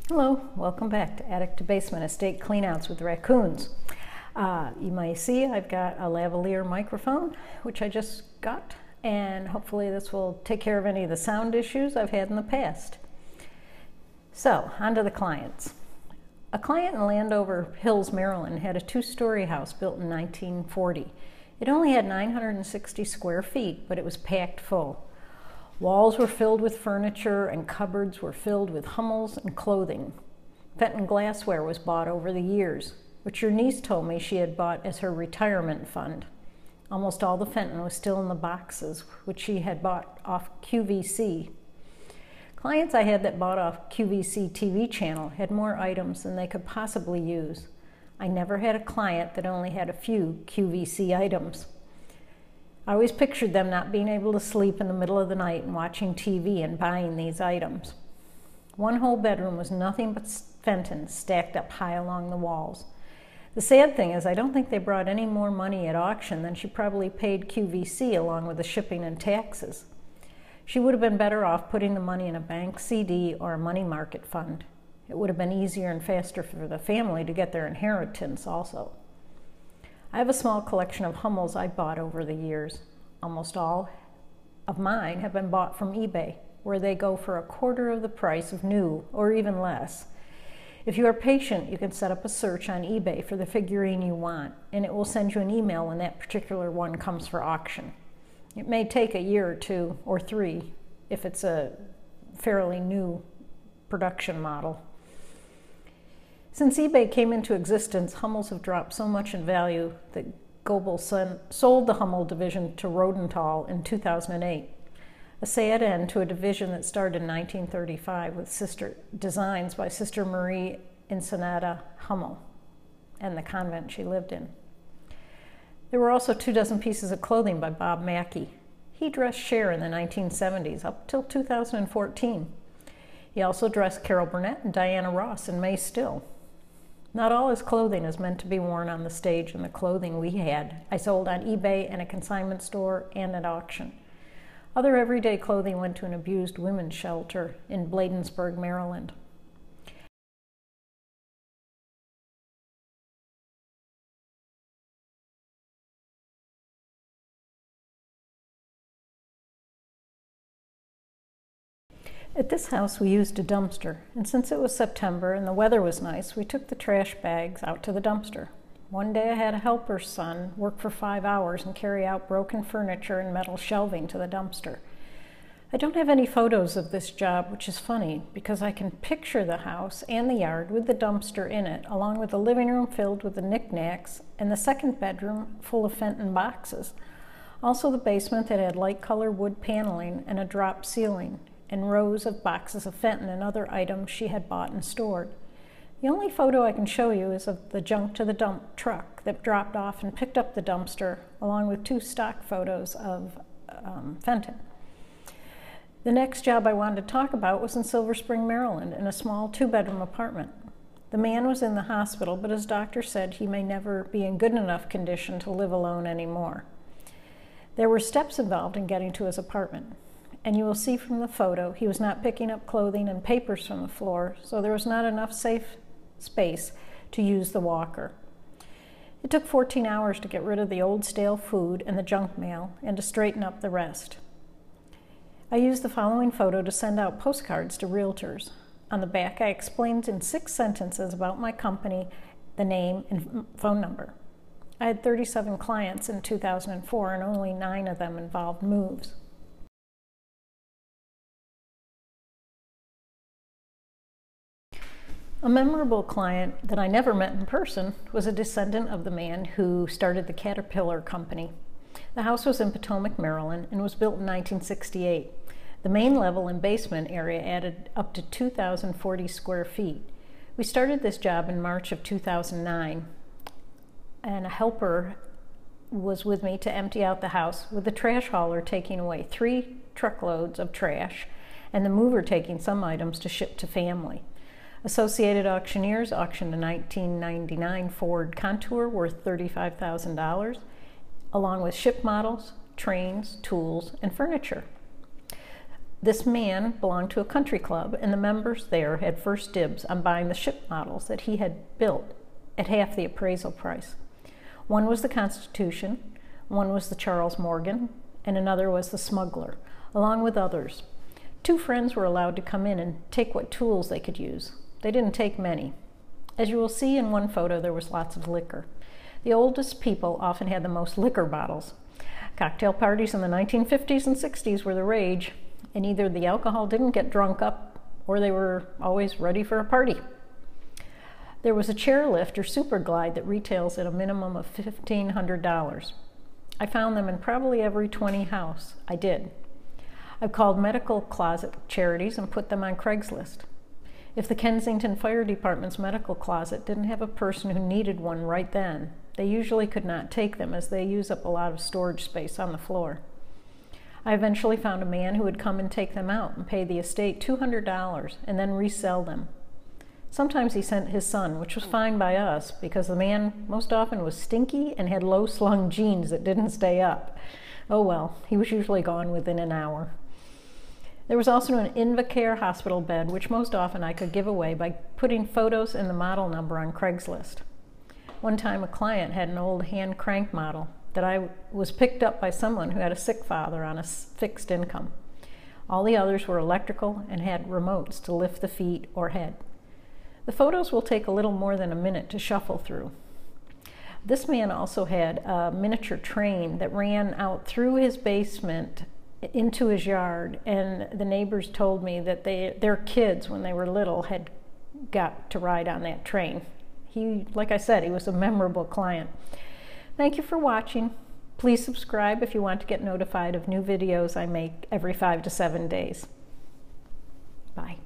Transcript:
Hello, welcome back to Attic to Basement Estate Cleanouts with Raccoons. You may see I've got a lavalier microphone, which I just got, and hopefully this will take care of any of the sound issues I've had in the past. So, on to the clients. A client in Landover Hills, Maryland had a two-story house built in 1940. It only had 960 square feet, but it was packed full. Walls were filled with furniture and cupboards were filled with Hummels and clothing. Fenton glassware was bought over the years, which your niece told me she had bought as her retirement fund. Almost all the Fenton was still in the boxes, which she had bought off QVC. Clients I had that bought off QVC TV channel had more items than they could possibly use. I never had a client that only had a few QVC items. I always pictured them not being able to sleep in the middle of the night and watching TV and buying these items. One whole bedroom was nothing but Fenton stacked up high along the walls. The sad thing is I don't think they brought any more money at auction than she probably paid QVC along with the shipping and taxes. She would have been better off putting the money in a bank CD or a money market fund. It would have been easier and faster for the family to get their inheritance also. I have a small collection of Hummels I bought over the years. Almost all of mine have been bought from eBay, where they go for a quarter of the price of new, or even less. If you are patient, you can set up a search on eBay for the figurine you want, and it will send you an email when that particular one comes for auction. It may take a year or two, or three, if it's a fairly new production model. Since eBay came into existence, Hummels have dropped so much in value that Goebel sold the Hummel division to Rodenthal in 2008. A sad end to a division that started in 1935 with designs by Sister Marie Insenata Hummel and the convent she lived in. There were also 24 pieces of clothing by Bob Mackie. He dressed Cher in the 1970s up till 2014. He also dressed Carol Burnett and Diana Ross and May Still. Not all his clothing is meant to be worn on the stage, and the clothing we had I sold on eBay and a consignment store and at auction. Other everyday clothing went to an abused women's shelter in Bladensburg, Maryland. At this house we used a dumpster, and since it was September and the weather was nice, we took the trash bags out to the dumpster. One day I had a helper's son work for 5 hours and carry out broken furniture and metal shelving to the dumpster. I don't have any photos of this job, which is funny because I can picture the house and the yard with the dumpster in it, along with the living room filled with the knickknacks and the second bedroom full of Fenton boxes. Also the basement that had light color wood paneling and a drop ceiling, and rows of boxes of Fenton and other items she had bought and stored. The only photo I can show you is of the junk to the dump truck that dropped off and picked up the dumpster, along with 2 stock photos of Fenton. The next job I wanted to talk about was in Silver Spring, Maryland, in a small 2-bedroom apartment. The man was in the hospital, but his doctor said he may never be in good enough condition to live alone anymore. There were steps involved in getting to his apartment. And you will see from the photo he was not picking up clothing and papers from the floor, so there was not enough safe space to use the walker. It took 14 hours to get rid of the old stale food and the junk mail and to straighten up the rest. I used the following photo to send out postcards to realtors. On the back I explained in 6 sentences about my company, the name and phone number. I had 37 clients in 2004 and only 9 of them involved moves. A memorable client that I never met in person was a descendant of the man who started the Caterpillar Company. The house was in Potomac, Maryland, and was built in 1968. The main level and basement area added up to 2,040 square feet. We started this job in March of 2009, and a helper was with me to empty out the house, with the trash hauler taking away 3 truckloads of trash and the mover taking some items to ship to family. Associated Auctioneers auctioned a 1999 Ford Contour worth $35,000, along with ship models, trains, tools, and furniture. This man belonged to a country club, and the members there had first dibs on buying the ship models that he had built at half the appraisal price. One was the Constitution, one was the Charles Morgan, and another was the Smuggler, along with others. 2 friends were allowed to come in and take what tools they could use. They didn't take many. As you will see in one photo, there was lots of liquor. The oldest people often had the most liquor bottles. Cocktail parties in the 1950s and 60s were the rage, and either the alcohol didn't get drunk up or they were always ready for a party. There was a chairlift or super glide that retails at a minimum of $1,500. I found them in probably every 20 house. I did. I've called medical closet charities and put them on Craigslist. If the Kensington Fire Department's medical closet didn't have a person who needed one right then, they usually could not take them as they use up a lot of storage space on the floor. I eventually found a man who would come and take them out and pay the estate $200 and then resell them. Sometimes he sent his son, which was fine by us because the man most often was stinky and had low-slung jeans that didn't stay up. Oh well, he was usually gone within an hour. There was also an Invacare hospital bed, which most often I could give away by putting photos and the model number on Craigslist. One time a client had an old hand crank model that was picked up by someone who had a sick father on a fixed income. All the others were electrical and had remotes to lift the feet or head. The photos will take a little more than a minute to shuffle through. This man also had a miniature train that ran out through his basement into his yard, and the neighbors told me that their kids, when they were little, had got to ride on that train. Like I said, he was a memorable client. Thank you for watching. Please subscribe if you want to get notified of new videos I make every 5 to 7 days. Bye.